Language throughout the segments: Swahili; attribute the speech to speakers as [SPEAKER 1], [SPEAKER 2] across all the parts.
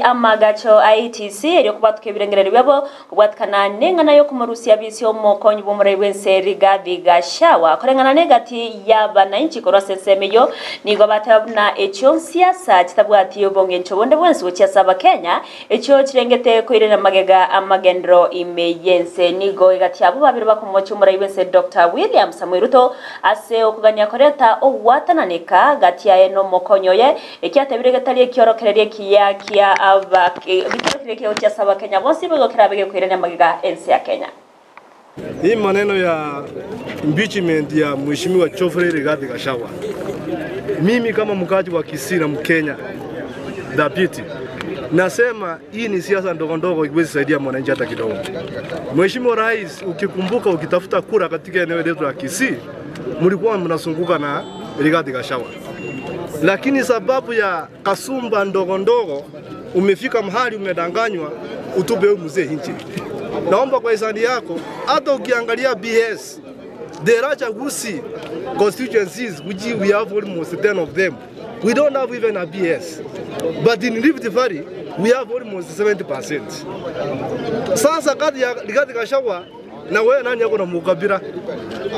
[SPEAKER 1] amagacho ITC eryo kubatuke birengerero byabo kubwatkana nengana yo kumurusia bisi omukonyi bumure wense Rigathi Gachagua korengana negati y'abananchi korose semeyo nigo batabuna echo siasa kitabwati obonge nchobonde bwense uchiasaba Kenya echo kirengete kwirena magega amagendro imeyense nigo igati abo babiri bakomocho umure wense Dr. William Samuel Ruto ase okugania koreta owatananeka gati ya eno mokonyoye ekyatebire gatali ekyorokererie kia aba bitokire kyo cyasaba Kenya bonsi bigokera bige kwirana magiga ensi ya Kenya.
[SPEAKER 2] Hii maneno ya impeachment ya mheshimiwa Geoffrey Rigathi Gachagua, mimi kama mkaji wa Kisii na Mkenya dhabiti nasema hii ni siasa ndogo ndogo, iwezi saidia mwananchi hata kidogo. Mheshimiwa Rais, ukikumbuka ukitafuta kura katika eneo letu la Kisii mlikuwa mnasunguka na Rigathi Gachagua, lakini sababu ya kasumba ndogo ndogo umefika mahali umedanganywa utupe huyu mzee nchi. Naomba kwa hisani yako, hata ukiangalia BS there are chaguzi constituencies which we have almost 10 of them. We don't have even a BS, but in Rift Valley we have almost 70%. Sasa kati ya Rigathi Gachagua na wewe nani yako na mukabira?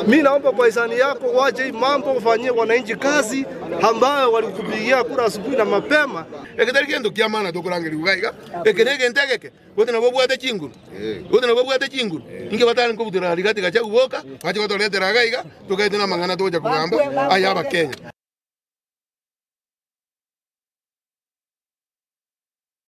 [SPEAKER 2] Mimi naomba kwa hisani yako waje mambo ufanyie wananchi kazi ambayo walikupigia kura asubuhi na mapema.
[SPEAKER 3] Ekitari kendo kiamana tokurangeli ugaiga ekenege ntegeke wote na bobwate chinguru inge batali nkubutira Rigathi Gachagua boka baje gotoletera gaiga tukaitena mangana toja kugamba ayaba Kenya.